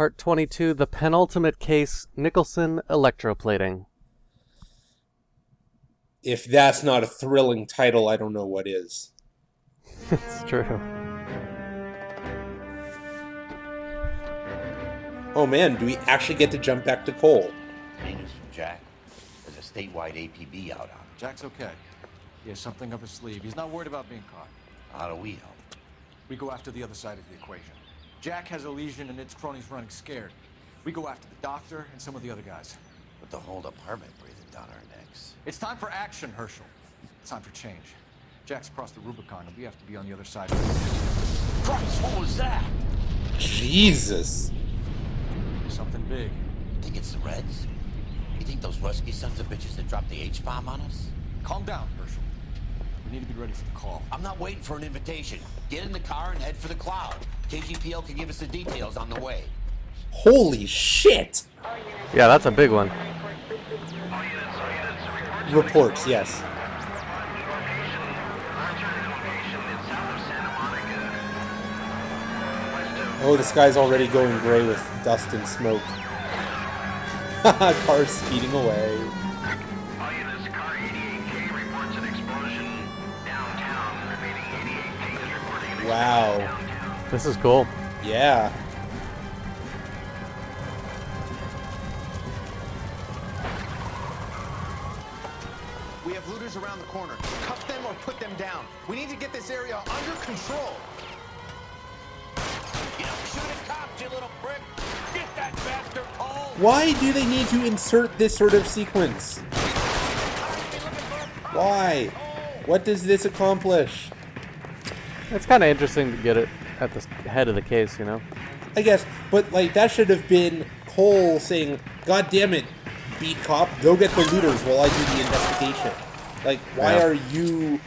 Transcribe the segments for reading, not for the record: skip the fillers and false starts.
Part 22, the penultimate case, Nicholson Electroplating. If that's not a thrilling title, I don't know what is. It's true. Oh man, do we actually get to jump back to Cole? Any news from Jack? There's a statewide APB out on him. Jack's okay. He has something up his sleeve. He's not worried about being caught. How do we help? We go after the other side of the equation. Jack has a lesion and its cronies running scared. We go after the doctor and some of the other guys. With the whole department breathing down our necks. It's time for action, Herschel. It's time for change. Jack's crossed the Rubicon and we have to be on the other side. Christ, what was that? Jesus. Something big. You think it's the Reds? You think those Rusky sons of bitches that dropped the H-bomb on us? Calm down, Herschel. We need to be ready for the call. I'm not waiting for an invitation. Get in the car and head for the cloud. KGPL can give us the details on the way. Holy shit! Yeah, that's a big one. Reports, yes. Oh, the sky's already going gray with dust and smoke. Cars speeding away. All units, car 88K reports an explosion downtown. Remaining 88K is reporting an Wow. downtown. This is cool. Yeah. We have looters around the corner. Cuff them or put them down. We need to get this area under control. You don't shoot at cops, you little prick. Get that bastard Cole. Why do they need to insert this sort of sequence? Why? What does this accomplish? It's kind of interesting to get it at the head of the case, you know? I guess, but like that should have been Cole saying, "God damn it, beat cop, go get the looters while I do the investigation." Like, why Yeah. are you?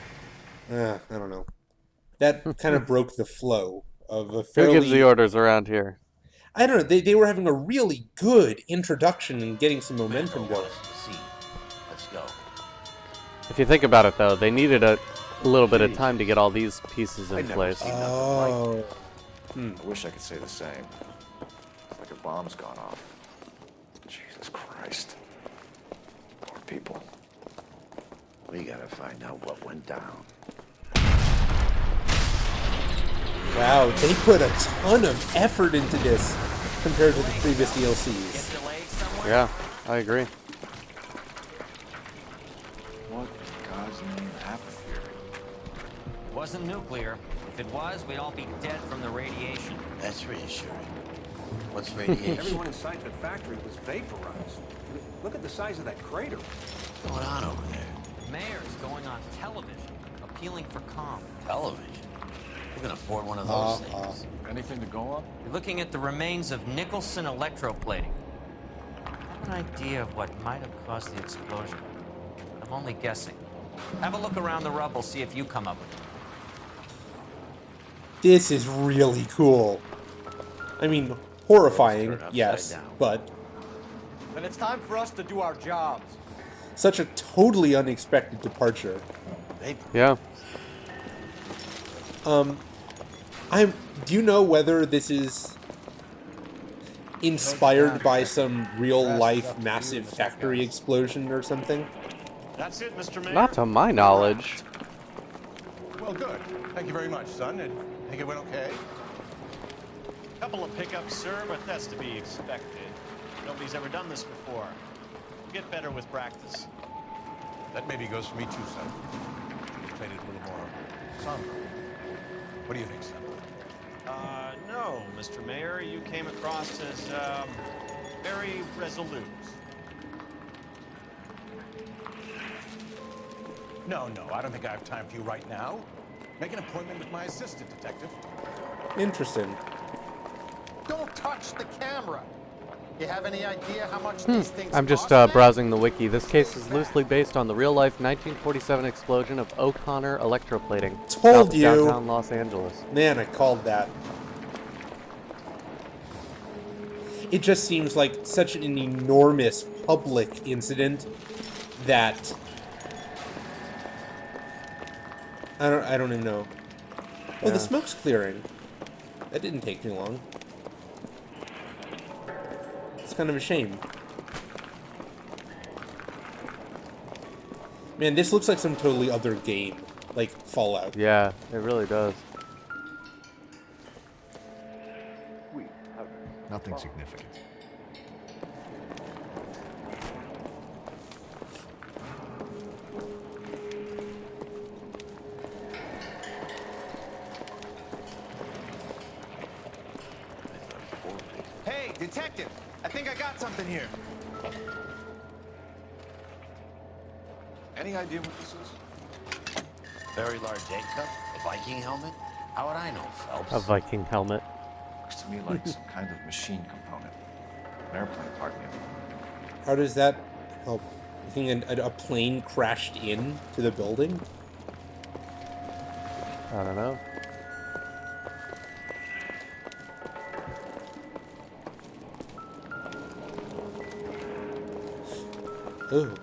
I don't know. That kind of broke the flow of a Who fairly. gives the orders around here? I don't know. They were having a really good introduction and getting some momentum going. Let's go. If you think about it, though, they needed a little bit of time to get all these pieces in place. Oh. I wish I could say the same. It's like a bomb's gone off. Jesus Christ. Poor people. We gotta find out what went down. Wow, they put a ton of effort into this compared to the previous DLCs. Yeah, I agree. What in God's name happened here? It wasn't nuclear. If it was, we'd all be dead from the radiation. That's reassuring. What's radiation? Everyone inside the factory was vaporized. Look at the size of that crater. What's going on over there? The mayor's going on television, appealing for calm. Television. We can afford one of those things. Anything to go on? You're looking at the remains of Nicholson Electroplating. I have an idea of what might have caused the explosion. I'm only guessing. Have a look around the rubble, see if you come up with it. This is really cool. I mean, horrifying, Turn upside yes, down. but Then it's time for us to do our jobs. such a totally unexpected departure. Yeah. Do you know whether this is inspired by some real-life massive factory explosion or something? That's it, Mr. Mayor. Not to my knowledge. Well, good. Thank you very much, son. And I think it went okay. Couple of pickups, sir, but that's to be expected. Nobody's ever done this before. We'll get better with practice. That maybe goes for me too, son. Played it a little more somber. What do you think, son? No, Mr. Mayor, you came across as, very resolute. No, I don't think I have time for you right now. Make an appointment with my assistant, detective. Interesting. Don't touch the camera. You have any idea how much these things I'm just cost, man? browsing the wiki. This case is loosely based on the real-life 1947 explosion of O'Connor Electroplating, Told south of you. downtown Los Angeles. Man, I called that. It just seems like such an enormous public incident that I don't even know. Oh, Yeah. the smoke's clearing. That didn't take too long. It's kind of a shame. Man, this looks like some totally other game, like Fallout. Yeah, it really does. Nothing significant. Hey, detective! I think I got something here. Any idea what this is? Very large egg cup? A Viking helmet? How would I know, Phelps? A Viking helmet. Looks to me like some kind of machine component. An airplane part, maybe. How does that help? You think a plane crashed in to the building? I don't know. Ooh.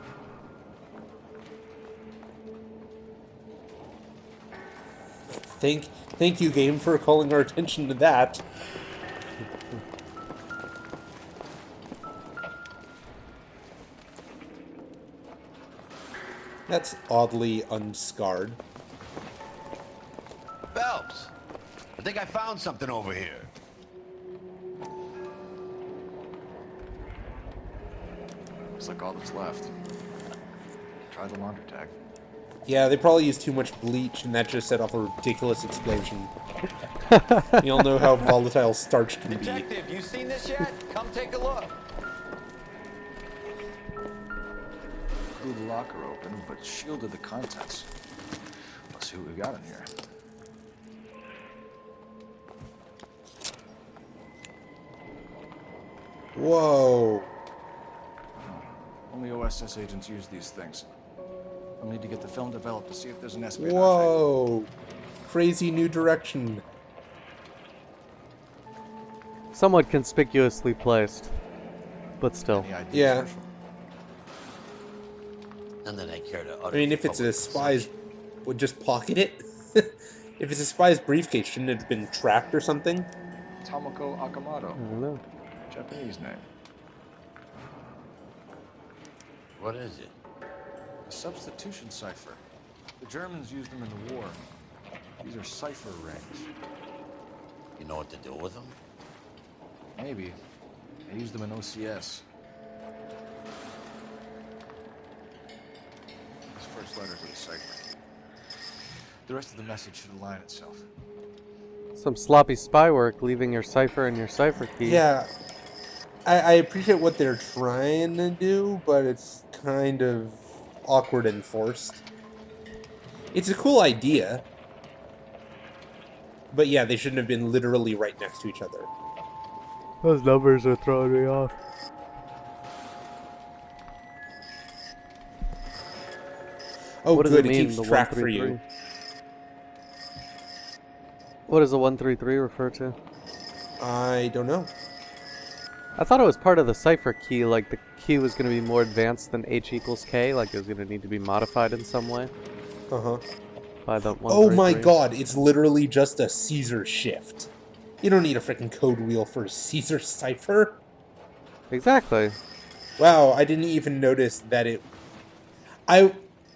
Thank you, game, for calling our attention to that. That's oddly unscarred. Phelps! I think I found something over here. Looks like all that's left. Try the laundry tag. Yeah, they probably used too much bleach, and that just set off a ridiculous explosion. You all know how volatile starch can be. Detective, you seen this yet? Come take a look. Blew the locker open, but shielded the contents. Let's see what we got in here. Whoa. Only OSS agents use these things. We'll need to get the film developed to see if there's an espionage. Whoa. Crazy new direction. Somewhat conspicuously placed, but still. Any ideas, Yeah. Herschel? And then I care to I mean, if it's a spy's, would just pocket it? If it's a spy's briefcase, shouldn't it have been trapped or something? Tomoko Akamoto. I don't know. Japanese name. What is it? A substitution cipher. The Germans used them in the war. These are cipher rings. You know what to do with them? Maybe. They used them in OCS. This first letter to the cipher. The rest of the message should align itself. Some sloppy spy work, leaving your cipher and your cipher key. Yeah. I appreciate what they're trying to do, but it's kind of awkward and forced. It's a cool idea. But yeah, they shouldn't have been literally right next to each other. Those numbers are throwing me off. Oh, What does good, it it mean, keeps the track for 133? you. What does the 133 refer to? I don't know. I thought it was part of the cipher key, like the key was going to be more advanced than H equals K, like it was going to need to be modified in some way Uh-huh. by the 133. Oh my god, it's literally just a Caesar shift. You don't need a freaking code wheel for a Caesar cipher. Exactly. Wow, I didn't even notice that it... I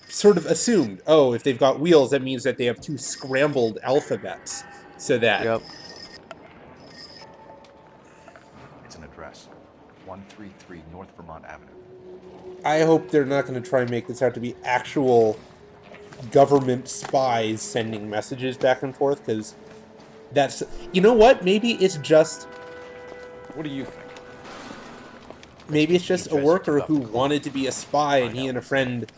sort of assumed, oh, if they've got wheels, that means that they have two scrambled alphabets. So that... Yep. It's an address. 133 North Vermont Avenue. I hope they're not going to try and make this out to be actual government spies sending messages back and forth, because that's... You know what? Maybe it's just... What do you think? Maybe it's just a worker who wanted to be a spy, and he and a friend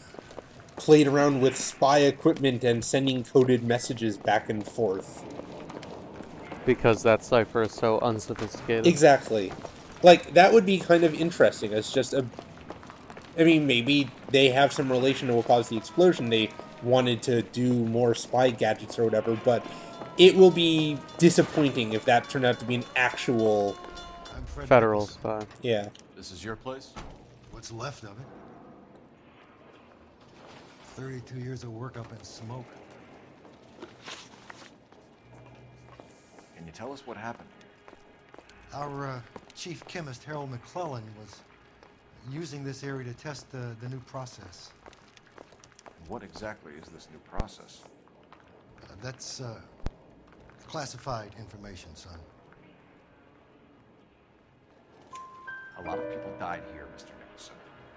played around with spy equipment and sending coded messages back and forth. Because that cipher is so unsophisticated. Exactly. Like, that would be kind of interesting. It's just a... I mean, maybe they have some relation to what caused the explosion. They wanted to do more spy gadgets or whatever, but it will be disappointing if that turned out to be an actual... Federal spy. Yeah. This is your place? What's left of it? 32 years of work up in smoke. Can you tell us what happened? Our Chief Chemist Harold McClellan was using this area to test the new process. What exactly is this new process? That's classified information, son. A lot of people died here, Mr. Nicholson.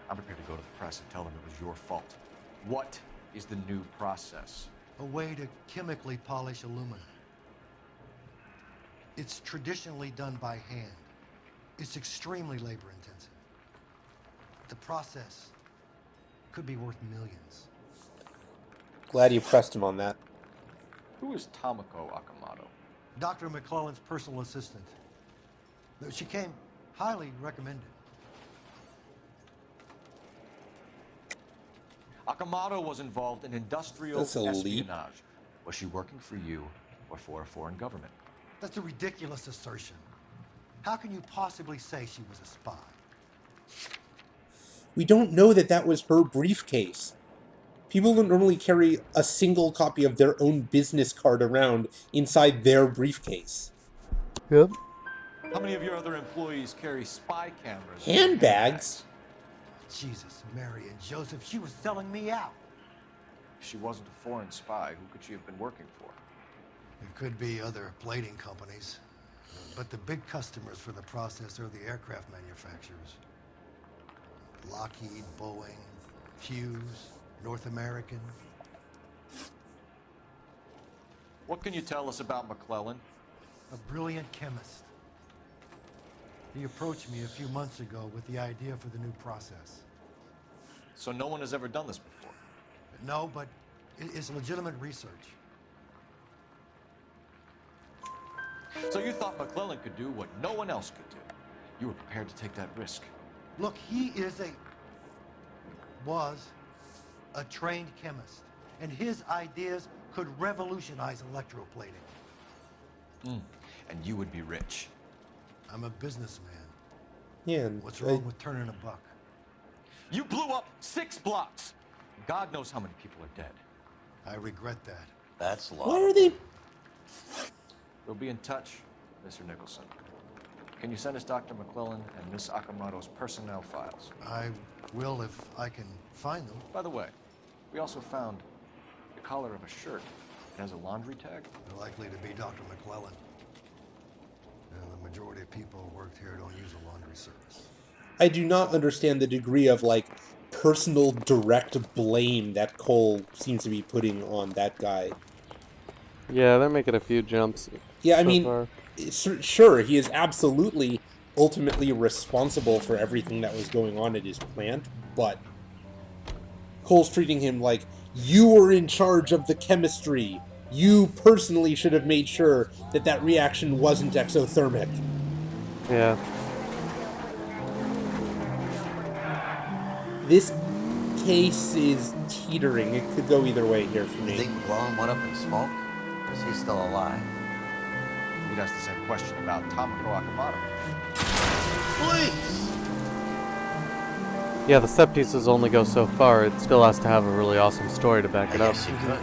I'm prepared to go to the press and tell them it was your fault. What is the new process? A way to chemically polish aluminum. It's traditionally done by hand. It's extremely labor intensive. The process could be worth millions. Glad you pressed him on that. Who is Tomoko Akamoto? Dr. McClellan's personal assistant. She came highly recommended. Akamoto was involved in industrial That's elite. espionage. Was she working for you or for a foreign government? That's a ridiculous assertion. How can you possibly say she was a spy? We don't know that that was her briefcase. People don't normally carry a single copy of their own business card around inside their briefcase. Yep. How many of your other employees carry spy cameras? in Handbags? Jesus, Mary and Joseph, she was selling me out. If she wasn't a foreign spy, who could she have been working for? It could be other plating companies, but the big customers for the process are the aircraft manufacturers. Lockheed, Boeing, Hughes, North American. What can you tell us about McClellan? A brilliant chemist. He approached me a few months ago with the idea for the new process. So no one has ever done this before? No, but it's legitimate research. So you thought McClellan could do what no one else could do? You were prepared to take that risk? Look, he was a trained chemist, and his ideas could revolutionize electroplating. And you would be rich. I'm a businessman. Yeah, and What's wrong with turning a buck? You blew up 6 blocks. God knows how many people are dead. I regret that. That's law. why are they... We'll be in touch, Mr. Nicholson. Can you send us Dr. McClellan and Miss Akamoto's personnel files? I will if I can find them. By the way, we also found the collar of a shirt. It has a laundry tag. They're likely to be Dr. McClellan. And the majority of people who worked here don't use a laundry service. I do not understand the degree of, like, personal direct blame that Cole seems to be putting on that guy. Yeah, they're making a few jumps. Yeah, I so mean, far. sure, he is absolutely ultimately responsible for everything that was going on at his plant, but Cole's treating him like, you were in charge of the chemistry. You personally should have made sure that that reaction wasn't exothermic. Yeah. This case is teetering. It could go either way here for You me. think McClellan went up in smoke? Or is he still alive? We'd ask the same question about Tomoko Akamoto. Please! Yeah, the set pieces only go so far. It still has to have a really awesome story to back I it up. guess you could.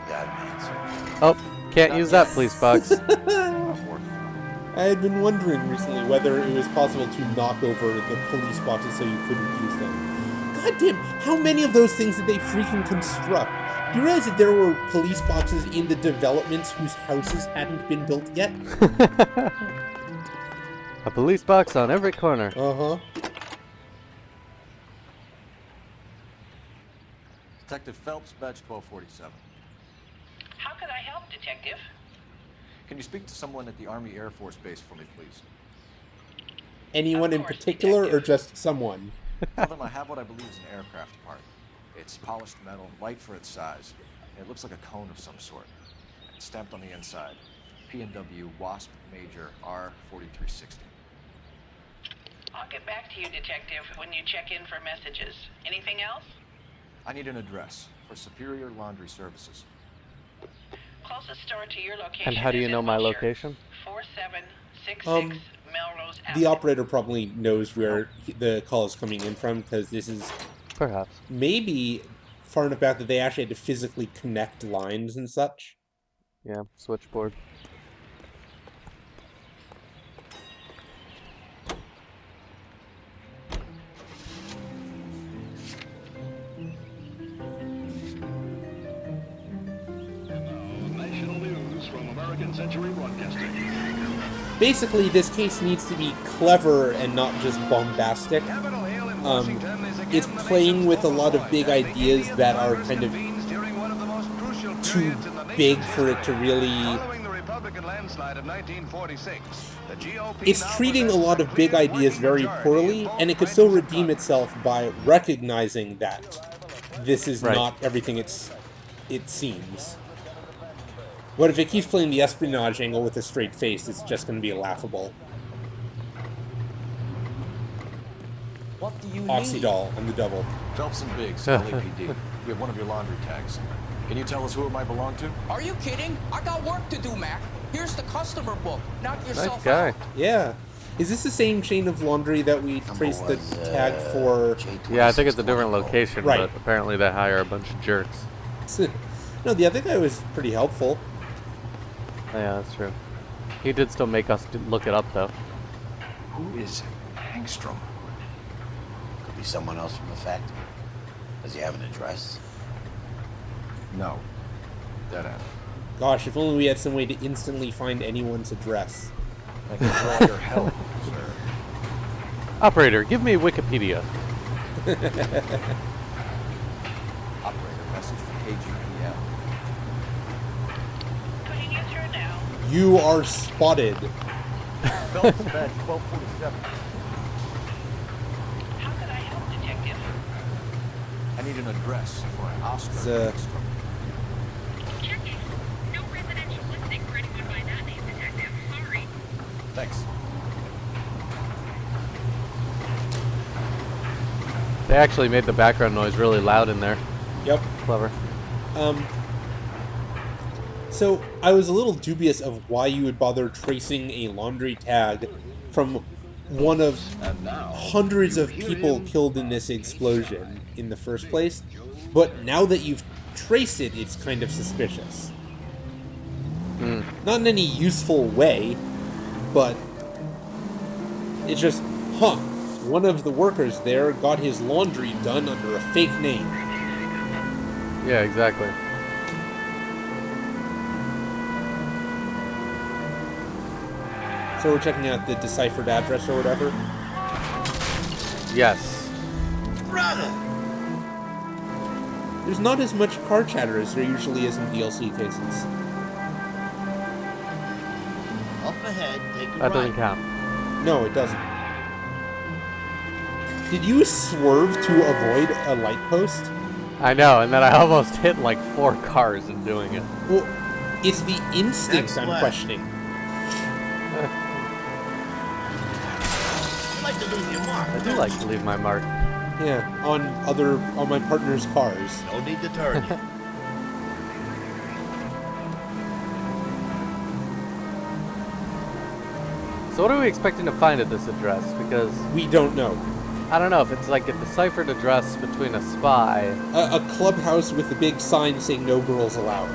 Got an answer. Oh, can't use that, police box. I had been wondering recently whether it was possible to knock over the police boxes so you couldn't use them. God damn, how many of those things did they freaking construct? Do you realize that there were police boxes in the developments whose houses hadn't been built yet? A police box on every corner. Uh-huh. Detective Phelps, badge 1247. How can I help, Detective? Can you speak to someone at the Army Air Force Base for me, please? Anyone in particular, or just someone? Tell them I have what I believe is an aircraft part. It's polished metal, light for its size. And it looks like a cone of some sort. It's stamped on the inside. P&W Wasp Major R4360. I'll get back to you, Detective, when you check in for messages. Anything else? I need an address for Superior Laundry Services. Closest store to your location. And how do you is know in my Wilshire. location? 4766 Melrose Avenue. The operator probably knows where the call is coming in from, because this is Perhaps. maybe far enough back that they actually had to physically connect lines and such. Yeah, switchboard. Century Broadcasting. Basically, this case needs to be clever and not just bombastic. It's playing with a lot of big ideas that are kind of too big for it to really... It's treating a lot of big ideas very poorly, and it could still redeem itself by recognizing that this is not everything it seems. But if it keeps playing the espionage angle with a straight face, it's just going to be laughable. What do you Oxydol on the double. Phelps and Biggs, LAPD. We have one of your laundry tags. Can you tell us who it might belong to? Are you kidding? I got work to do, Mac. Here's the customer book. Knock yourself Nice guy. out. Yeah. Is this the same chain of laundry that we traced the tag for? Yeah, I think it's a different location, Right. but apparently they hire a bunch of jerks. No, the other guy was pretty helpful. Yeah, that's true. He did still make us look it up, though. Who is Hangstrom? Could be someone else from the factory. Does he have an address? No. Dead end. Gosh, if only we had some way to instantly find anyone's address. I can draw your help, sir. Operator, give me Wikipedia. Operator, message for KGPL. Putting you through now. You are spotted. Phelps bed 1247. How could I help, Detective? I need an address for an Oscar It's, Hangstrom. Checking. No residential listing for anyone by that name, Detective. Sorry. Thanks. They actually made the background noise really loud in there. Yep. Clever. So, I was a little dubious of why you would bother tracing a laundry tag from one of hundreds of people killed in this explosion in the first place. But now that you've traced it, it's kind of suspicious. Not in any useful way, but it's just, one of the workers there got his laundry done under a fake name. Yeah, exactly. So we're checking out the deciphered address or whatever? Yes. Brother! There's not as much car chatter as there usually is in DLC cases. Up ahead, take a That doesn't right. count. No, it doesn't. Did you swerve to avoid a light post? I know, and then I almost hit like 4 cars in doing it. Well, it's the instinct Next I'm left. questioning. You like to leave your mark. I do like to leave my mark. Yeah, on my partner's cars. No need to turn you. So what are we expecting to find at this address? Because We don't know. I don't know if it's like a deciphered address between a spy. A clubhouse with a big sign saying no girls allowed.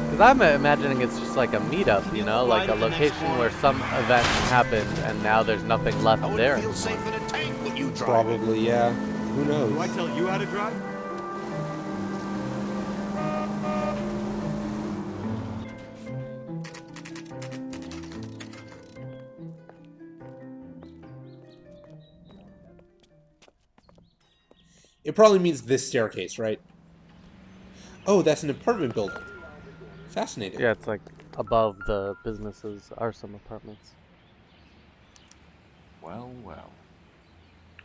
Because I'm imagining it's just like a meetup, you know, like a location where some event happened and now there's nothing left I would there. feel safe in a tank with you driving. Probably, yeah. Who knows? Do I tell you how to drive? It probably means this staircase, right? Oh, that's an apartment building. Fascinating. Yeah, it's like above the businesses are some apartments. Well, well.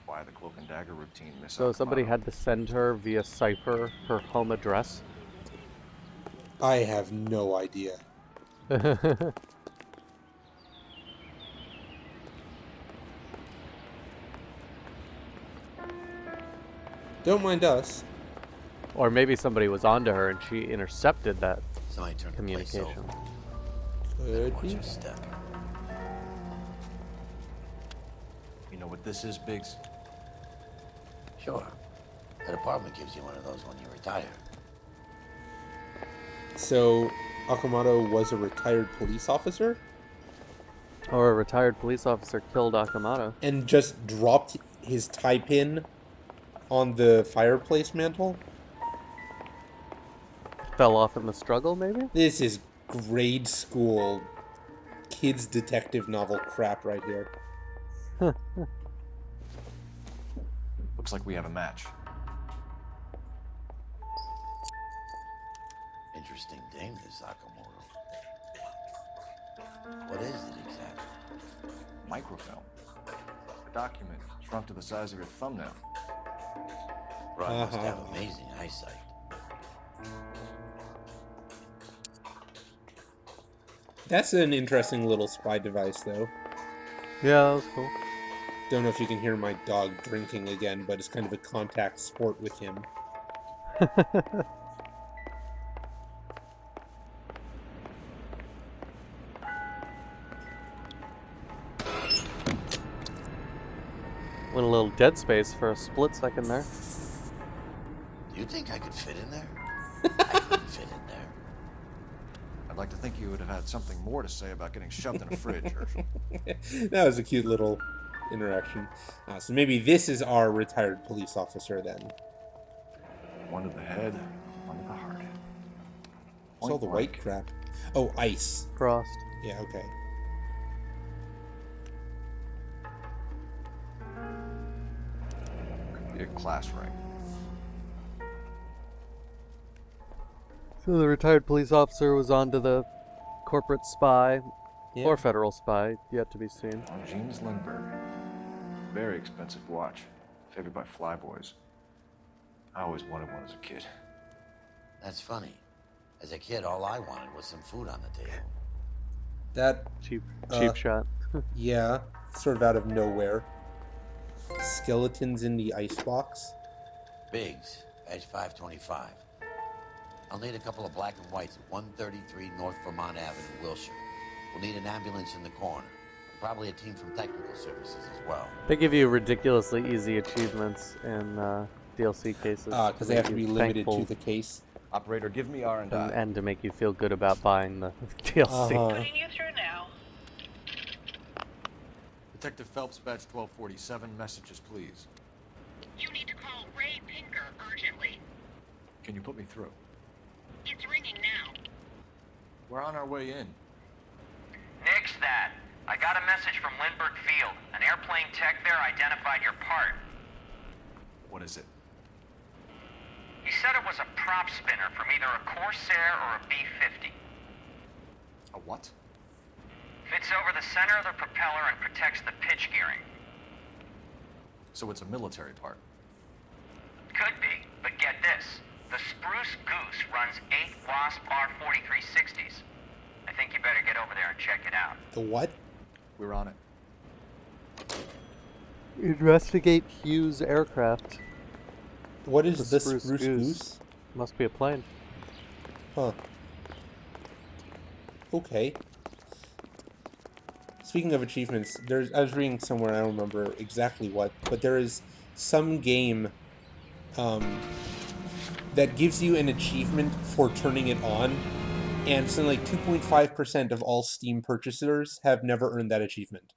Why the cloak and dagger routine, Miss So somebody Akamoto? had to send her via cipher her home address. I have no idea. Don't mind us. Or maybe somebody was onto her and she intercepted that Somebody turned the place communication. over. Could Watch be. your step. You know what this is, Biggs? Sure. The department gives you one of those when you retire. So, Akamoto was a retired police officer? Or a retired police officer killed Akamoto. And just dropped his tie pin on the fireplace mantle? Fell off in the struggle, maybe? This is grade school kids detective novel crap right here. Looks like we have a match. Interesting dame, this Sakamoto. What is it exactly? Microfilm. A document shrunk to the size of your thumbnail. Ron must have amazing eyesight. That's an interesting little spy device, though. Yeah, that was cool. Don't know if you can hear my dog drinking again, but it's kind of a contact sport with him. Went a little dead space for a split second there. Do you think I could fit in there? I couldn't fit in there. I'd like to think you would have had something more to say about getting shoved in a fridge, Herschel. That was a cute little interaction. So maybe this is our retired police officer then. One to the head, one to the heart. What's all the white crap? Oh, ice. Frost. Yeah, okay. Could be a class rank. So the retired police officer was on to the corporate spy, or federal spy, yet to be seen. James Lindbergh. Very expensive watch. Favored by flyboys. I always wanted one as a kid. That's funny. As a kid, all I wanted was some food on the table. That cheap shot. Yeah, sort of out of nowhere. Skeletons in the icebox. Biggs, edge 525. I'll need a couple of black and whites at 133 North Vermont Avenue, Wilshire. We'll need an ambulance in the corner. Probably a team from technical services as well. They give you ridiculously easy achievements in DLC cases. Because they have to be limited to the case. Operator, give me R&I. And to make you feel good about buying the DLC. Putting you through now. Detective Phelps, badge 1247. Messages, please. You need to call Ray Pinker urgently. Can you put me through? It's ringing now. We're on our way in. Nix that. I got a message from Lindbergh Field. An airplane tech there identified your part. What is it? He said it was a prop spinner from either a Corsair or a B-50. A what? Fits over the center of the propeller and protects the pitch gearing. So it's a military part. Could be, but get this. The Spruce Goose runs 8 Wasp R-4360s. I think you better get over there and check it out. The what? We're on it. Investigate Hughes Aircraft. What is the Spruce Goose? Must be a plane. Huh. Okay. Speaking of achievements, I was reading somewhere, I don't remember exactly what, but there is some game that gives you an achievement for turning it on, and something like 2.5% of all Steam purchasers have never earned that achievement.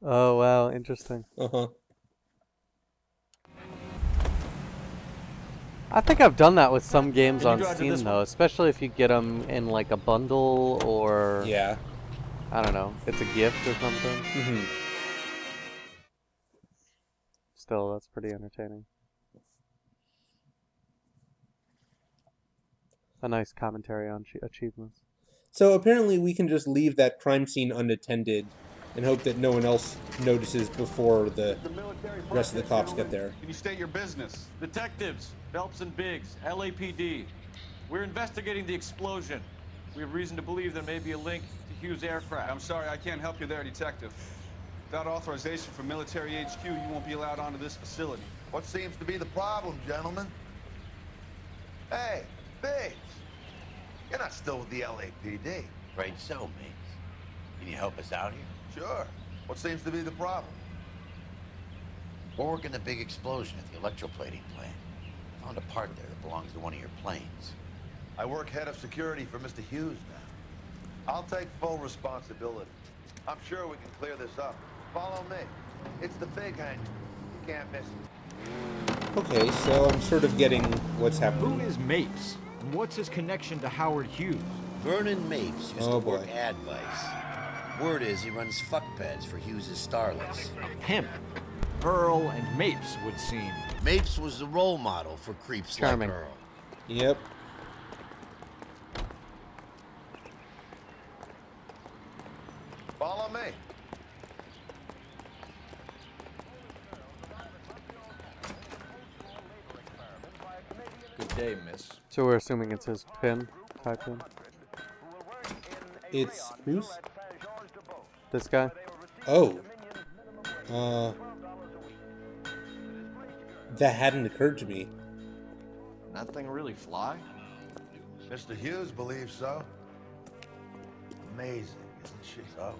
Oh, wow, interesting. Uh-huh. I think I've done that with some games on Steam, though, especially if you get them in, like, a bundle or... Yeah. I don't know, it's a gift or something. Mm-hmm. Still, that's pretty entertaining. A nice commentary on achievements. So apparently we can just leave that crime scene unattended and hope that no one else notices before the rest of the cops get there. Can you state your business? Detectives, Phelps and Biggs, LAPD. We're investigating the explosion. We have reason to believe there may be a link to Hughes Aircraft. I'm sorry, I can't help you there, Detective. Without authorization from Military HQ, you won't be allowed onto this facility. What seems to be the problem, gentlemen? Hey, Biggs. You're not still with the LAPD. Afraid so, Miggs. Can you help us out here? Sure. What seems to be the problem? We're working the big explosion at the electroplating plant. Found a part there that belongs to one of your planes. I work head of security for Mr. Hughes now. I'll take full responsibility. I'm sure we can clear this up. Follow me. It's the big hangar. You can't miss it. Okay, so I'm sort of getting what's happening. Who is Mapes? And what's his connection to Howard Hughes? Vernon Mapes used Oh, to work boy. ad vice. Word is he runs fuck pads for Hughes' starlets. A pimp. Earl and Mapes would seem. Mapes was the role model for creeps Charming. like Earl. Yep. Follow me. Good day, miss. So we're assuming it's his pin, tie pin. It's who's? This guy? Oh. That hadn't occurred to me. That thing really fly? Mr. Hughes believes so. Amazing, isn't she? So,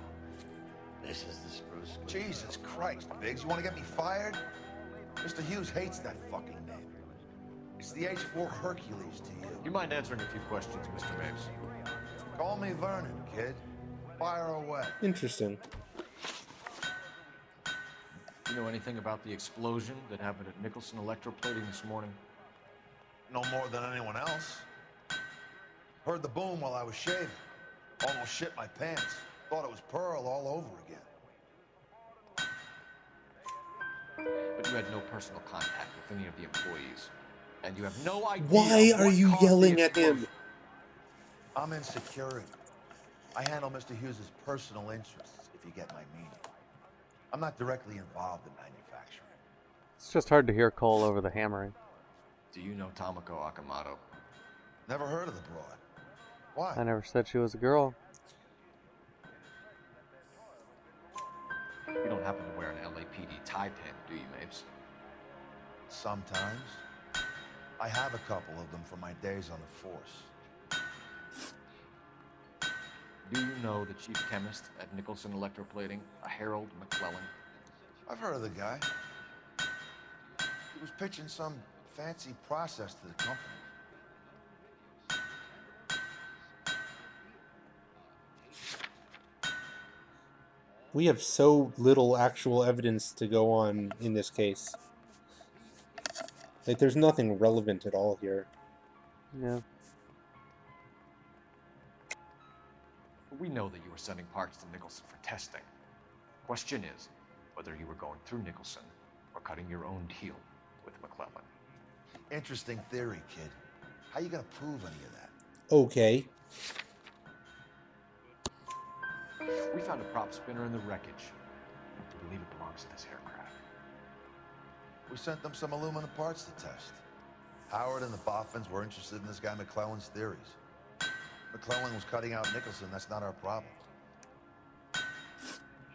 this is the spruce. Jesus Christ, Biggs, you want to get me fired? Mr. Hughes hates that fucking name. It's the H-4 Hercules to you. You mind answering a few questions, Mr. Mapes? Call me Vernon, kid. Fire away. Interesting. You know anything about the explosion that happened at Nicholson Electroplating this morning? No more than anyone else. Heard the boom while I was shaving. Almost shit my pants. Thought it was Pearl all over again. But you had no personal contact with any of the employees. And you have no idea. Why are you yelling at him? I'm in security. I handle Mr. Hughes' personal interests, if you get my meaning. I'm not directly involved in manufacturing. It's just hard to hear Cole over the hammering. Do you know Tomoko Akamoto? Never heard of the broad. Why? I never said she was a girl. You don't happen to wear an LAPD tie pin, do you, Mapes? Sometimes. I have a couple of them from my days on the force. Do you know the chief chemist at Nicholson Electroplating, a Harold McClellan? I've heard of the guy. He was pitching some fancy process to the company. We have so little actual evidence to go on in this case. Like, there's nothing relevant at all here. Yeah. We know that you were sending parts to Nicholson for testing. Question is whether you were going through Nicholson or cutting your own deal with McClellan. Interesting theory, kid. How you gonna prove any of that? Okay. We found a prop spinner in the wreckage. We believe it belongs to this aircraft. We sent them some aluminum parts to test. Howard and the Boffins were interested in this guy McClellan's theories. McClellan was cutting out Nicholson. That's not our problem.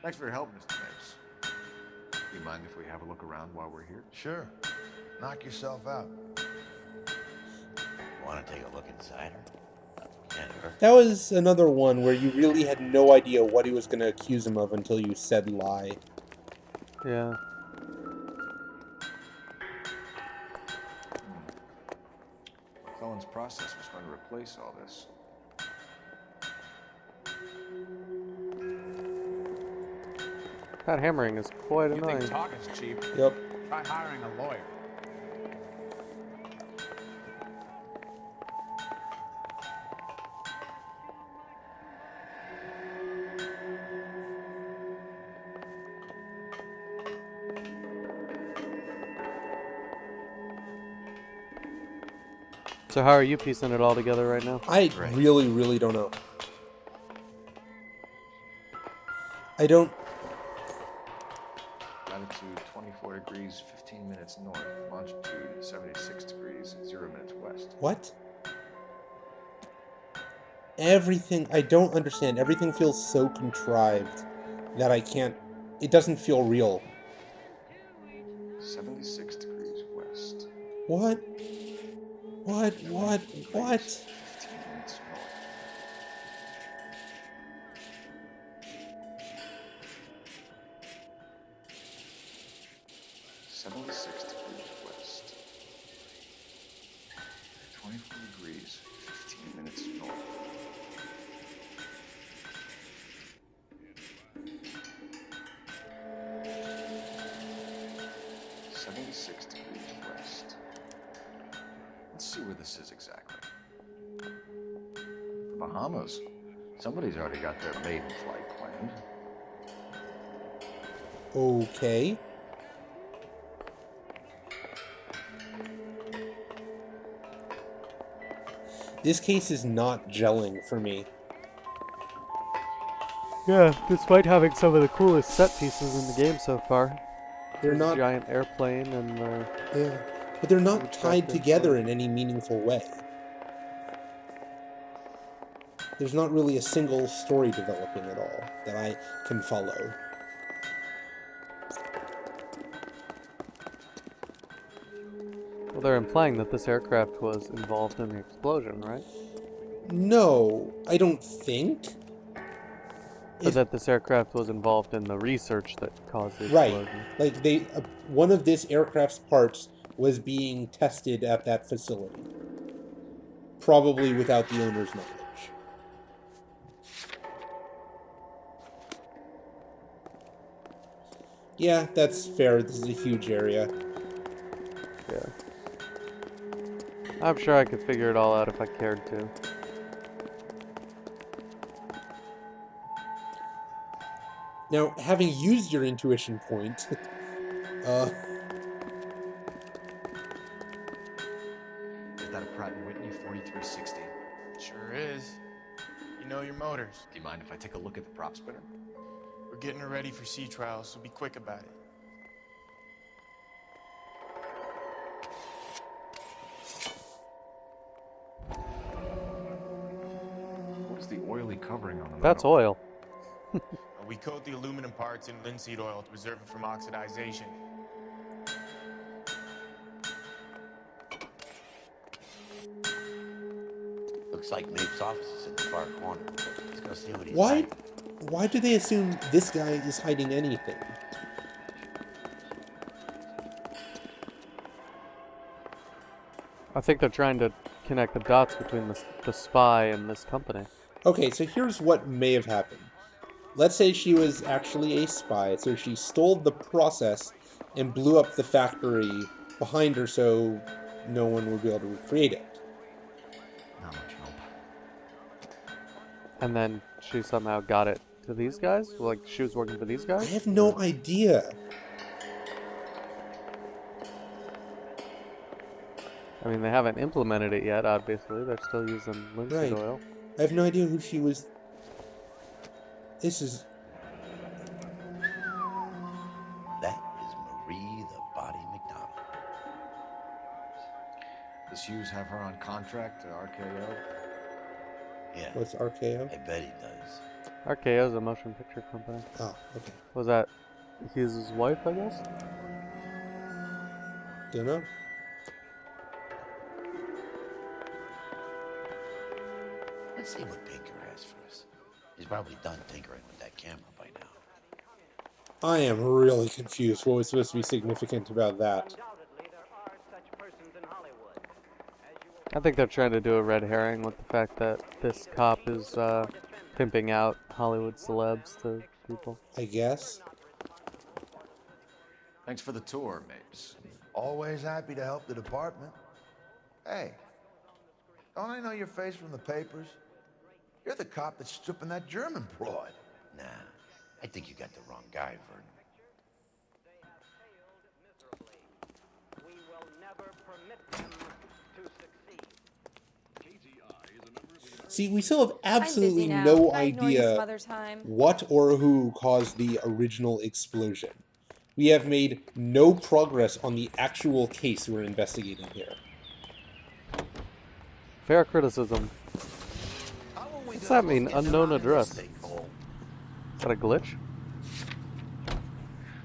Thanks for your help, Mr. Mapes. Do you mind if we have a look around while we're here? Sure. Knock yourself out. Want to take a look inside her? Can't hurt. That was another one where you really had no idea what he was going to accuse him of until you said lie. Yeah. McClellan's process was going to replace all this. That hammering is quite You annoying. think talking's cheap? Yep. Try hiring a lawyer. So how are you piecing it all together right now? I really, really don't know. I don't... Latitude 24 degrees, 15 minutes north. Longitude 76 degrees, 0 minutes west. What? Everything... I don't understand. Everything feels so contrived that I can't... It doesn't feel real. 76 degrees west. What? What? 15 minutes north. 76 degrees west. 24 degrees, 15 minutes north. Let's see where this is exactly. Bahamas. Somebody's already got their maiden flight planned. Okay. This case is not gelling for me. Yeah, despite having some of the coolest set pieces in the game so far. They're not giant airplane and yeah, but they're not tied together in any meaningful way. There's not really a single story developing at all that I can follow. Well, they're implying that this aircraft was involved in the explosion, right? No, I don't think. Or that this aircraft was involved in the research that caused the explosion. Right. Like one of this aircraft's parts was being tested at that facility. Probably without the owner's knowledge. Yeah, that's fair. This is a huge area. Yeah. I'm sure I could figure it all out if I cared to. Now, having used your intuition point, Is that a Pratt & Whitney 4360? Sure is. You know your motors. Do you mind if I take a look at the prop spinner? We're getting her ready for sea trials, so be quick about it. What's the oily covering on the That's metal? oil. We coat the aluminum parts in linseed oil to preserve it from oxidization. Looks like Mapes' office is in the far corner. Let's go see what he's why? hiding. Why do they assume this guy is hiding anything? I think they're trying to connect the dots between the spy and this company. Okay, so here's what may have happened. Let's say she was actually a spy, so she stole the process and blew up the factory behind her so no one would be able to recreate it. Not much help. And then she somehow got it to these guys? Like, she was working for these I guys? have no idea. I mean, they haven't implemented it yet, obviously. They're still using linseed Right. oil. I have no idea who she was. This is... That is Marie the Body McDonald. Does Hughes have her on contract to RKO? Yeah. What's RKO? I bet he does. RKO is a motion picture company. Oh, okay. Was that Hughes' wife, I guess? Don't know. Let's see what Pinker has for us. He's probably done tinkering with that camera by now. I am really confused. What was supposed to be significant about that? I think they're trying to do a red herring with the fact that this cop is pimping out Hollywood celebs to people. I guess. Thanks for the tour, Mapes. Always happy to help the department. Hey, don't I know your face from the papers? You're the cop that's stripping that German broad. Nah, I think you got the wrong guy, Vernon. See, we still have absolutely now. no Can I ignore you idea some other time? what or who caused the original explosion. We have made no progress on the actual case we're investigating here. Fair criticism. What's that mean? Unknown address. Is that a glitch?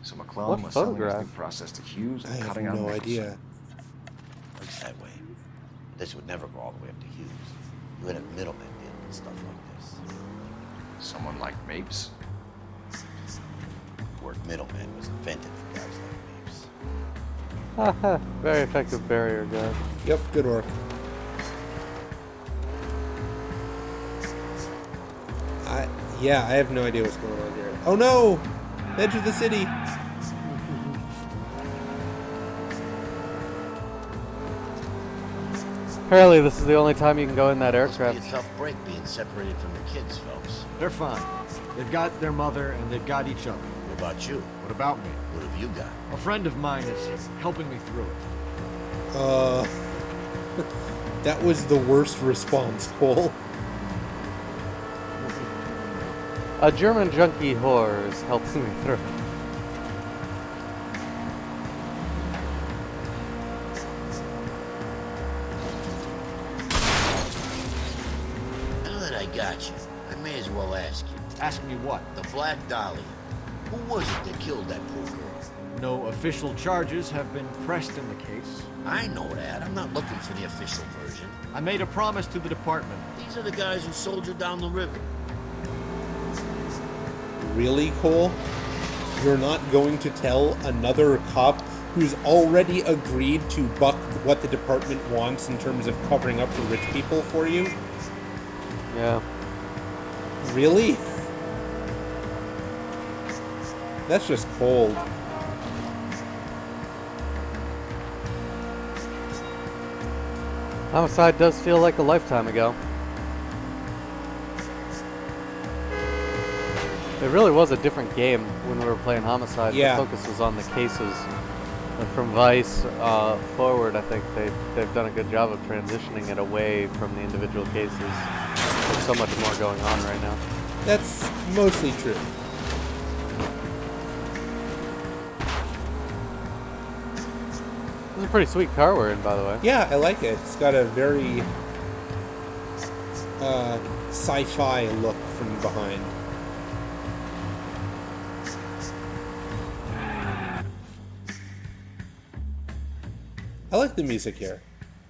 So What McClellan was selling his photograph? new process to Hughes and I have cutting out no Nicholson. idea. Looks that way. This would never go all the way up to Hughes. You would have middlemen dealing with stuff like this. Someone like Mapes? The word middleman was invented for guys like Mapes. Haha, very effective barrier, guys. Yep, good work. Yeah, I have no idea what's going on here. Oh no! Edge of the city! Apparently, this is the only time you can go in that Must be a aircraft. tough break being separated from the kids, folks. They're fine. They've got their mother and they've got each other. What about you? What about me? What have you got? A friend of mine is helping me through it. That was the worst response, Cole. A German junkie whore is helping me through. Now that I got you, I may as well ask you. Ask me what? The Black Dahlia. Who was it that killed that poor girl? No official charges have been pressed in the case. I know that. I'm not looking for the official version. I made a promise to the department. These are the guys who soldiered down the river. Really, Cole? You're not going to tell another cop who's already agreed to buck what the department wants in terms of covering up for rich people for you? Yeah. Really? That's just cold. Homicide does feel like a lifetime ago. It really was a different game when we were playing Homicide. Yeah. The focus was on the cases. And from Vice forward, I think they've done a good job of transitioning it away from the individual cases. There's so much more going on right now. That's mostly true. This is a pretty sweet car we're in, by the way. Yeah, I like it. It's got a very sci-fi look from behind. I like the music here.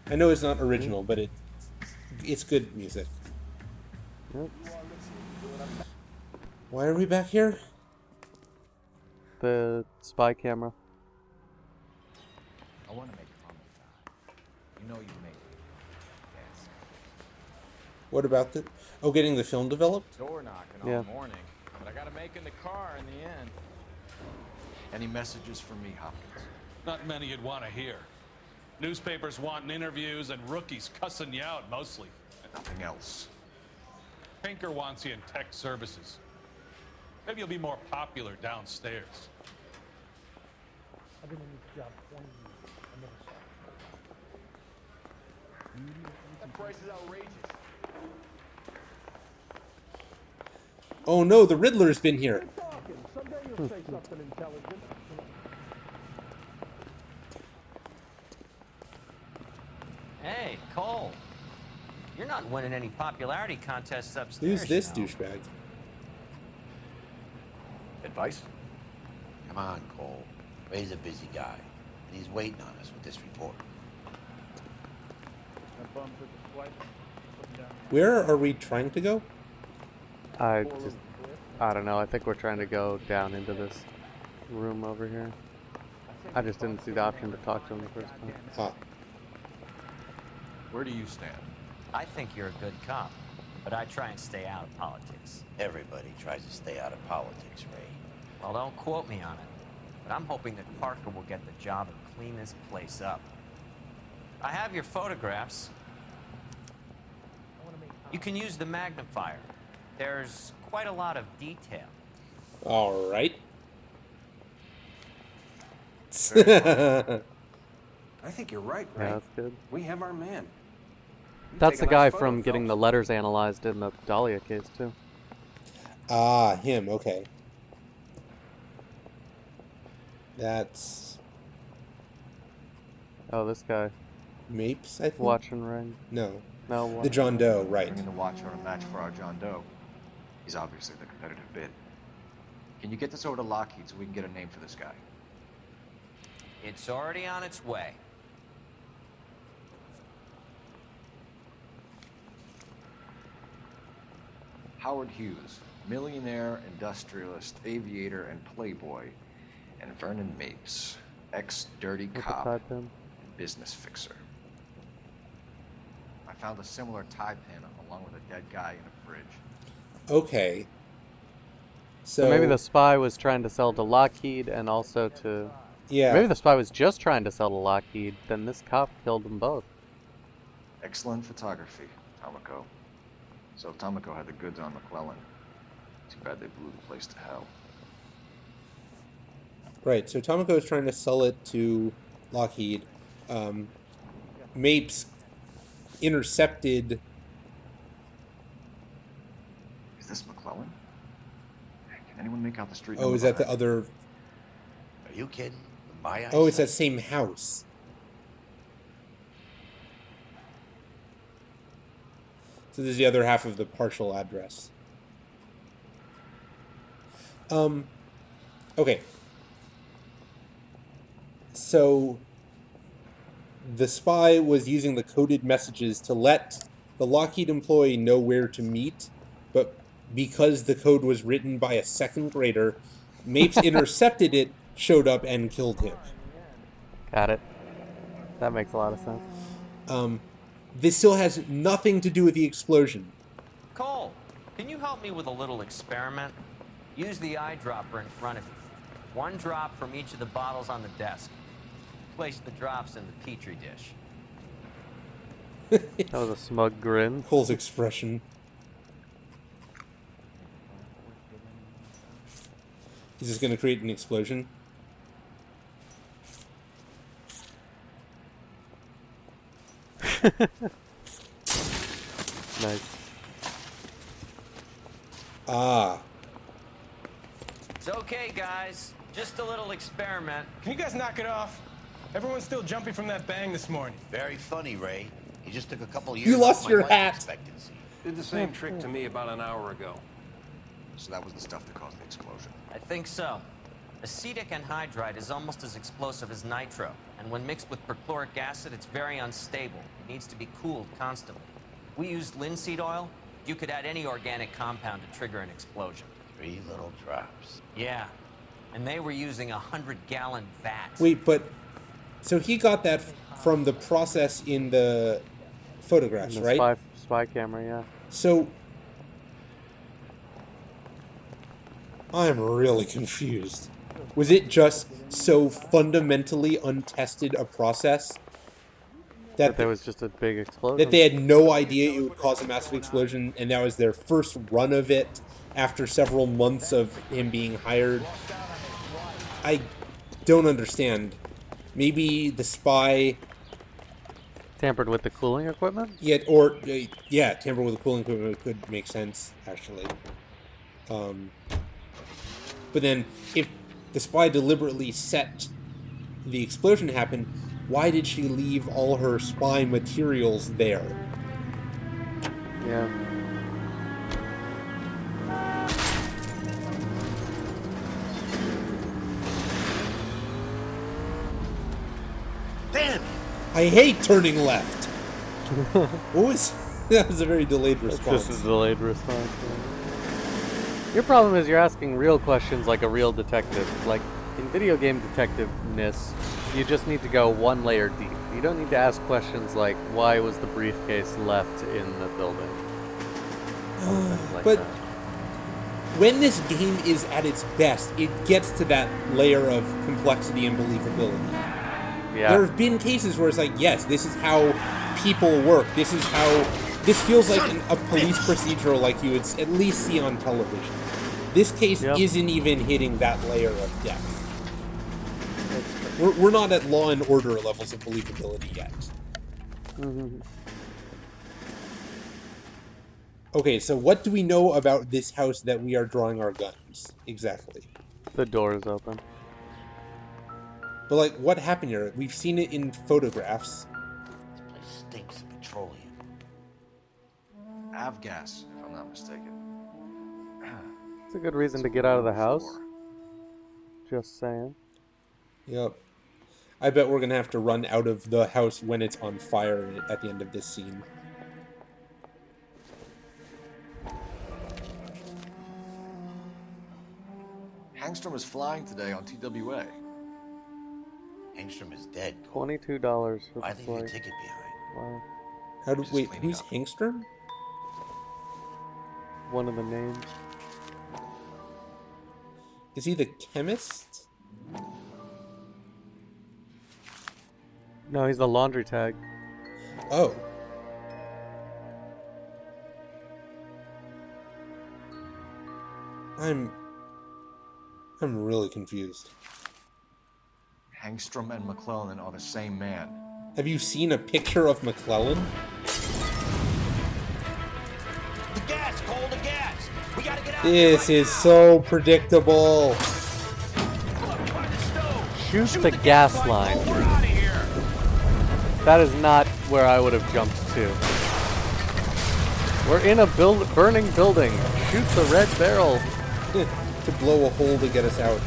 I know it's not original, but it's good music. Yep. Why are we back here? The spy camera. I want to make a promise, Don. You know you make it. Yes. What about the... Oh, getting the film developed? Door knocking Yeah. all morning, but I gotta make in the car in the end. Any messages for me, Hopkins? Not many you'd want to hear. Newspapers wanting interviews and rookies cussing you out mostly. Nothing else. Pinker wants you in tech services. Maybe you'll be more popular downstairs. I've been in this job 20 years. I never saw it. That price is outrageous. Oh no, the Riddler's been here. Someday you'll say something intelligent. Hey, Cole. You're not winning any popularity contests upstairs. Who's this you know. douchebag? Advice? Come on, Cole. Ray's a busy guy, and he's waiting on us with this report. Where are we trying to go? I don't know. I think we're trying to go down into this room over here. I just didn't see the option to talk to him the first time. Ah. Where do you stand? I think you're a good cop, but I try and stay out of politics. Everybody tries to stay out of politics, Ray. Well, don't quote me on it, but I'm hoping that Parker will get the job and clean this place up. I have your photographs. You can use the magnifier. There's quite a lot of detail. All right. I think you're right, Ray. Yeah, that's good. We have our man. That's the take a guy nice photo, from getting Phelps. the letters analyzed in the Dahlia case, too. Ah, him. Okay. That's Oh, this guy. Mapes, I think. Watch and ring. No. No. The John Doe, right. Bringing the watch on a match for our John Doe. He's obviously the competitive bid. Can you get this over to Lockheed so we can get a name for this guy? It's already on its way. Howard Hughes, millionaire, industrialist, aviator, and playboy. And Vernon Mapes, ex-dirty With the cop tie pin. and business fixer. I found a similar tie pin along with a dead guy in a fridge. Okay. So maybe the spy was trying to sell to Lockheed and also to... Yeah. Maybe the spy was just trying to sell to Lockheed, then this cop killed them both. Excellent photography, Tomoko. So Tomoko had the goods on McClellan. Too bad they blew the place to hell. Right, so Tomoko is trying to sell it to Lockheed. Mapes intercepted... Is this McClellan? Can anyone make out the street Oh, number is that the behind? other... Are you kidding? My Oh, it's that eyesight? same house. So this is the other half of the partial address. Okay. So the spy was using the coded messages to let the Lockheed employee know where to meet, but because the code was written by a second grader, Mapes intercepted it, showed up, and killed him. Got it. That makes a lot of sense. This still has nothing to do with the explosion. Cole, can you help me with a little experiment? Use the eyedropper in front of you. One drop from each of the bottles on the desk. Place the drops in the petri dish. That was a smug grin. Cole's expression. Is this going to create an explosion? Nice. Ah. It's okay, guys. Just a little experiment. Can you guys knock it off? Everyone's still jumping from that bang this morning. Very funny, Ray. You just took a couple years You lost off my your life hat. expectancy. Did the same trick to me about an hour ago. So that was the stuff that caused the explosion. I think so. Acetic anhydride is almost as explosive as nitro, and when mixed with perchloric acid, it's very unstable. It needs to be cooled constantly. We used linseed oil. You could add any organic compound to trigger an explosion. 3 little drops. Yeah, and they were using 100-gallon vats. Wait, but... So he got that from the process in the photographs, In the right? Spy camera, yeah. So... I'm really confused. Was it just so fundamentally untested a process that there was just a big explosion? that they had no idea it would cause a massive explosion, and that was their first run of it after several months of him being hired? I don't understand. Maybe the spy tampered with the cooling equipment? Yeah, or yeah, tampered with the cooling equipment could make sense actually. But then if the spy deliberately set the explosion to happen, why did she leave all her spy materials there? Yeah. Damn! I hate turning left. What was... That was a very delayed response. Just a delayed response. Yeah. Your problem is you're asking real questions like a real detective. Like, in video game detectiveness, you just need to go one layer deep. You don't need to ask questions like, why was the briefcase left in the building? Like But that. when this game is at its best, it gets to that layer of complexity and believability. Yeah. There have been cases where it's like, yes, this is how people work. This is how... This feels like a police procedural like you would at least see on television. This case isn't even hitting that layer of depth. We're not at Law and Order levels of believability yet. Mm-hmm. Okay, so what do we know about this house that we are drawing our guns? Exactly. The door is open. But, like, what happened here? We've seen it in photographs. This place stinks of petroleum. Avgas, if I'm not mistaken. It's a good reason to get out of the house. Just saying. Yep. I bet we're gonna have to run out of the house when it's on fire at the end of this scene. Hangstrom is flying today on TWA. Hangstrom is dead. $22 for Why the leave your flight. ticket behind? Wow. How do wait? Who's Hangstrom? One of the names. Is he the chemist? No, he's the laundry tag. Oh. I'm really confused. Hangstrom and McClellan are the same man. Have you seen a picture of McClellan? The gas, Cole, the gas. We gotta get out. This is so predictable. Shoot the gas line. That is not where I would have jumped to. We're in a burning building. Shoot the red barrel. To blow a hole to get us out.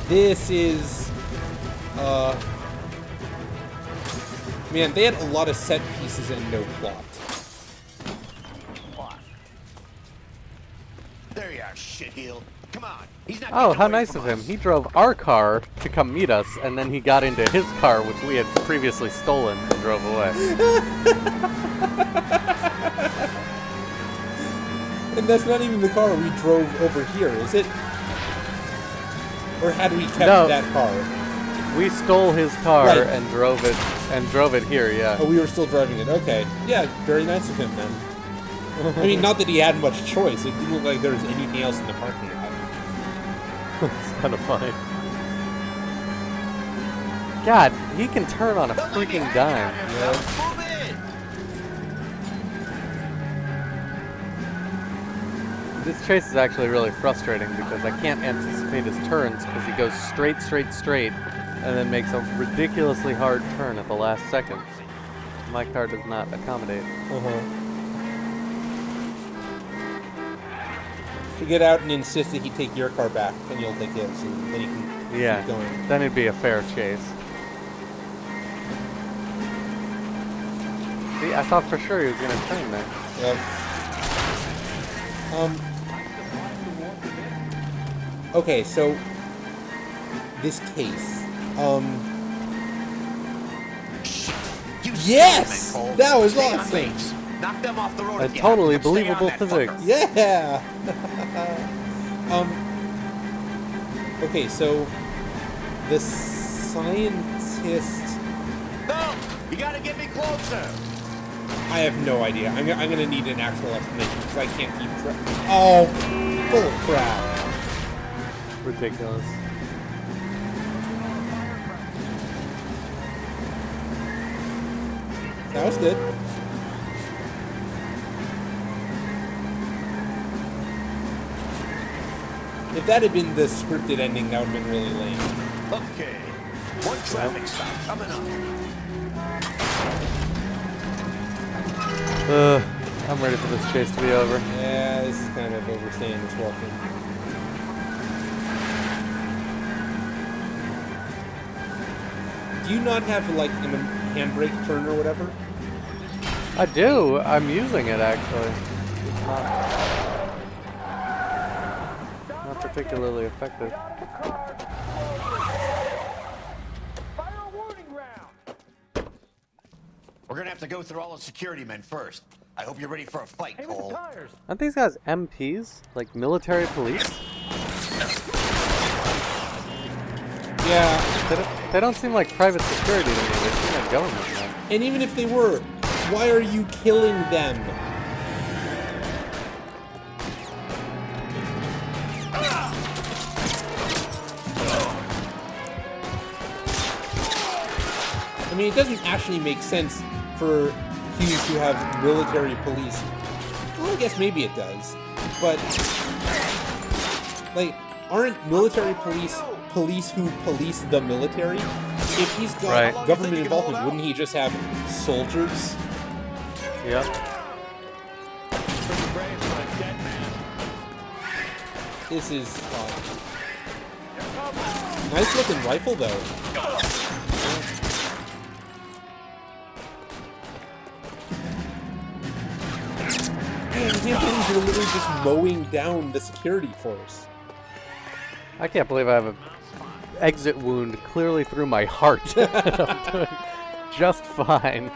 This is... Man, they had a lot of set pieces and no plot. There you are, shitheel. Come on. He's not Oh, getting how away nice from of him. us. He drove our car to come meet us, and then he got into his car, which we had previously stolen, and drove away. And that's not even the car we drove over here, is it? Or had we kept that car? We stole his car Right. and drove it here, yeah. Oh, we were still driving it. Okay. Yeah, very nice of him then. I mean, not that he had much choice. It didn't look like there was anything else in the parking lot. It's kind of funny. God, he can turn on a freaking dime. This chase is actually really frustrating because I can't anticipate his turns because he goes straight, and then makes a ridiculously hard turn at the last second. My car does not accommodate. To get out and insist that he take your car back, and you'll take his, and then you can keep going. Then it'd be a fair chase. See, I thought for sure he was going to turn there. Yep. Okay, so this case. Yes! That was awesome! Knock them off the road. A if you totally have to, but stay on believable that physics. fucker. Yeah! Okay, so the scientist... No! You gotta get me closer! I have no idea. I'm gonna need an actual explanation because I can't keep track. Oh, full of crap. Ridiculous. That was good. If that had been the scripted ending, that would have been really lame. Okay. One traffic stop coming up. I'm ready for this chase to be over. Yeah, this is kind of overstaying its welcome. Do you not have, like, a handbrake turn or whatever? I do. I'm using it, actually. It's not particularly effective. We're gonna have to go through all the security men first. I hope you're ready for a fight, Cole. Aren't these guys MPs? Like military police? Yeah. They don't seem like private security to me. They seem like government men. And even if they were, why are you killing them? I mean, it doesn't actually make sense for Hughes to have military police. Well, I guess maybe it does. But, like, aren't military police who police the military? If he's got government involvement, wouldn't he just have soldiers? Yep. This is nice looking rifle, though. Man, these things are literally just mowing down the security force. I can't believe I have an exit wound clearly through my heart. I'm doing just fine.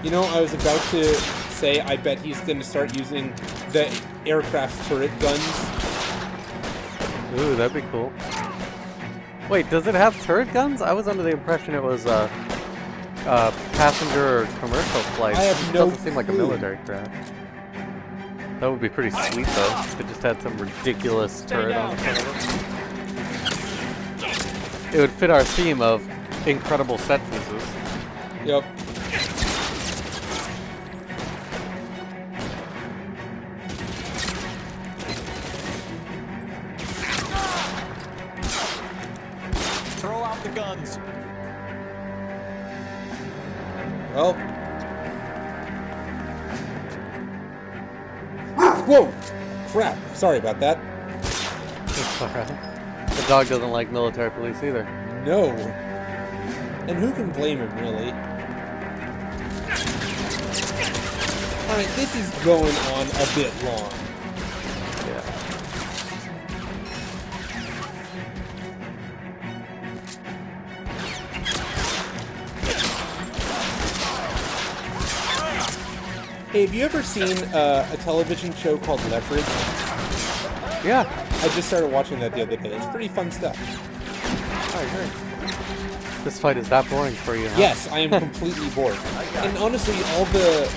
You know, I was about to say I bet he's going to start using the aircraft turret guns. Ooh, that'd be cool. Wait, does it have turret guns? I was under the impression it was passenger or commercial flight. I have It no doesn't seem like a clue. military craft. That would be pretty sweet though. If it just had some ridiculous turret on the front of it. It would fit our theme of incredible set pieces. Yep. Throw out the guns. Well. Whoa! Crap. Sorry about that. It's alright. The dog doesn't like military police either. No. And who can blame him, really? Alright, this is going on a bit long. Yeah. Hey, have you ever seen a television show called Leverage? Yeah. I just started watching that the other day. It's pretty fun stuff. Oh, great. This fight is that boring for you, huh? Yes, I am completely bored. And honestly, all the...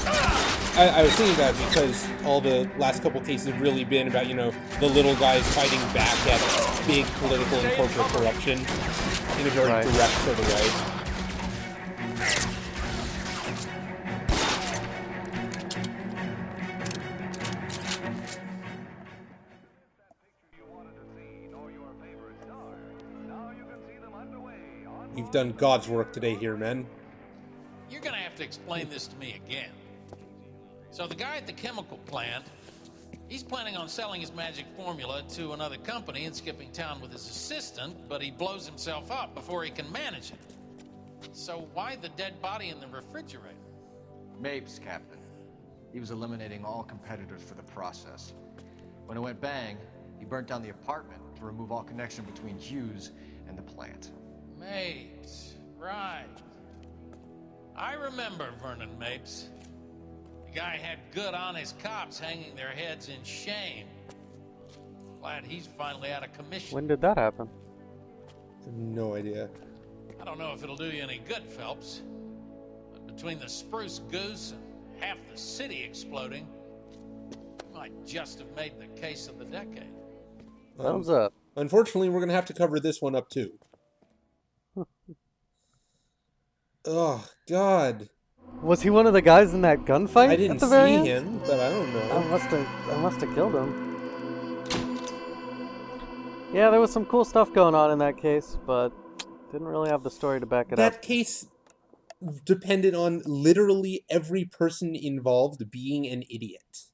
I was thinking about it because all the last couple cases have really been about, you know, the little guys fighting back at big political and corporate corruption in a very direct sort of way. You've done God's work today here, men. You're gonna have to explain this to me again. So the guy at the chemical plant, he's planning on selling his magic formula to another company and skipping town with his assistant, but he blows himself up before he can manage it. So why the dead body in the refrigerator? Mapes, Captain. He was eliminating all competitors for the process. When it went bang, he burnt down the apartment to remove all connection between Hughes and the plant. Mapes, right. I remember Vernon Mapes. The guy had good, honest cops hanging their heads in shame. Glad he's finally out of commission. When did that happen? No idea. I don't know if it'll do you any good, Phelps. But between the spruce goose and half the city exploding, you might just have made the case of the decade. Thumbs up. Unfortunately, we're going to have to cover this one up, too. Oh, God. Was he one of the guys in that gunfight? I didn't at the very see end? him, but I don't know. I must have killed him. Yeah, there was some cool stuff going on in that case, but didn't really have the story to back it up. That case depended on literally every person involved being an idiot.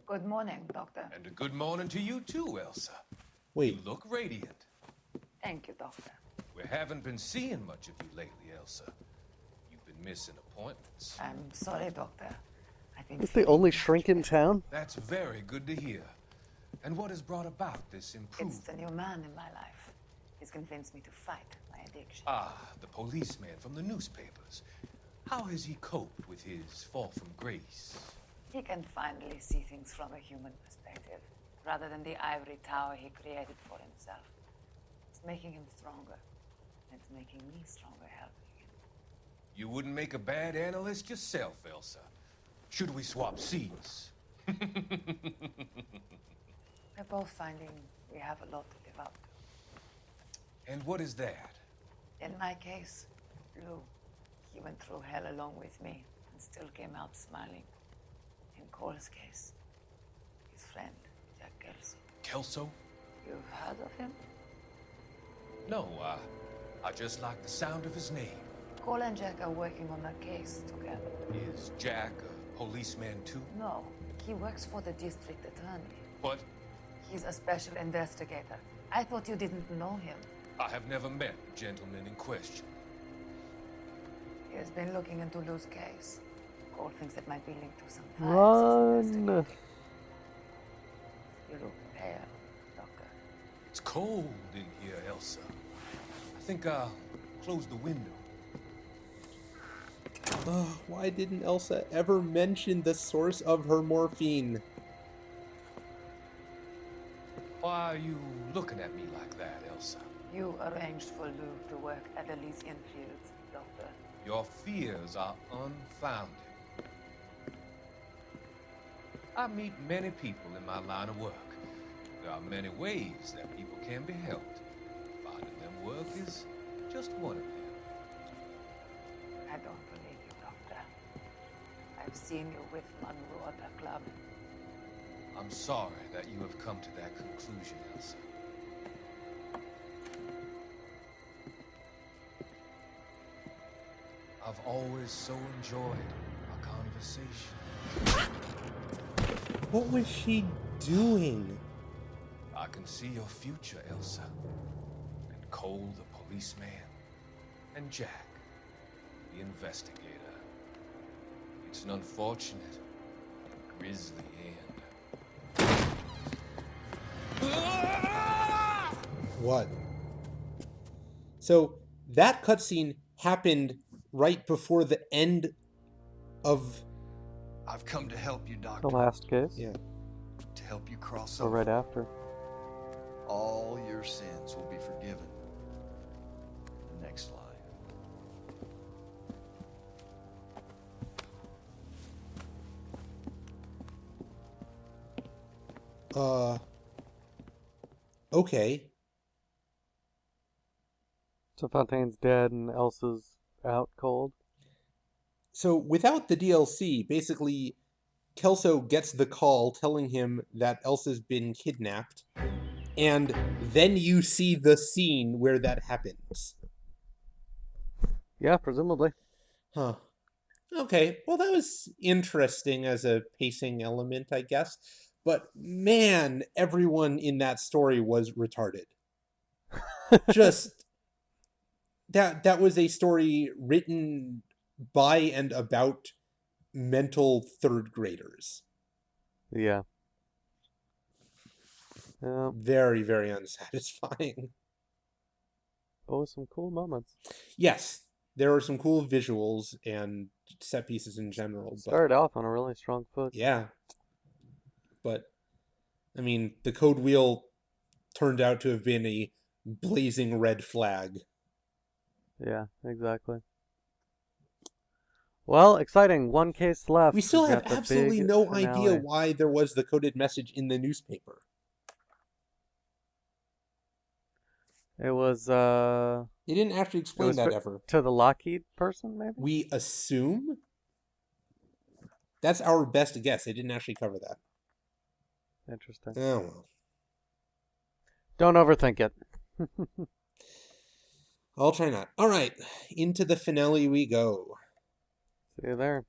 Good morning, Doctor. And a good morning to you too, Elsa. Wait. You look radiant. Thank you, Doctor. We haven't been seeing much of you lately, Elsa. You've been missing appointments. I'm sorry, Doctor. I've been It's the only shrink in town? That's very good to hear. And what has brought about this improvement? It's the new man in my life. He's convinced me to fight my addiction. Ah, the policeman from the newspapers. How has he coped with his fall from grace? He can finally see things from a human perspective, rather than the ivory tower he created for himself. It's making him stronger. It's making me stronger helping him. You wouldn't make a bad analyst yourself, Elsa. Should we swap seats? We're both finding we have a lot to live up to. And what is that? In my case, Lou, he went through hell along with me and still came out smiling. In Cole's case, his friend, Jack Kelso. Kelso? You've heard of him? No, I just like the sound of his name. Cole and Jack are working on a case together. Is Jack a policeman too? No, he works for the district attorney. What? He's a special investigator. I thought you didn't know him. I have never met the gentleman in question. He has been looking into Lou's case. Cole thinks it might be linked to some files he's Run. investigating. You look pale, Doctor. It's cold in here, Elsa. I think I'll close the window. Why didn't Elsa ever mention the source of her morphine? Why are you looking at me like that, Elsa? You arranged for Luke to work at Elysian Fields, Doctor. Your fears are unfounded. I meet many people in my line of work. There are many ways that people can be helped. Finding them work is just one of them. I don't believe you, Doctor. I've seen you with Monroe at the club. I'm sorry that you have come to that conclusion, Elsa. I've always so enjoyed our conversation. What was she doing? I can see your future, Elsa. And Cole, the policeman, and Jack, the investigator. It's an unfortunate, grisly end. What? So that cutscene happened right before the end of... I've come to help you, Doctor. The last case? Yeah. To help you cross Or over. right after. All your sins will be forgiven. The next line. Okay. So Fontaine's dead and Elsa's out cold? So without the DLC, basically, Kelso gets the call telling him that Elsa's been kidnapped, and then you see the scene where that happens. Yeah, presumably. Huh. Okay, well that was interesting as a pacing element, I guess. But man, everyone in that story was retarded. Just that was a story written by and about mental third graders. Yeah. Very, very unsatisfying. But with some cool moments. Yes, there were some cool visuals and set pieces in general. Started off on a really strong foot. Yeah. But, I mean, the code wheel turned out to have been a blazing red flag. Yeah, exactly. Well, exciting. One case left. We still We've have got the absolutely big no finale. idea why there was the coded message in the newspaper. It was, They didn't actually explain that ever. To the Lockheed person, maybe? We assume? That's our best guess. They didn't actually cover that. Interesting. Oh, well. Don't overthink it. I'll try not. All right, into the finale we go. See you there.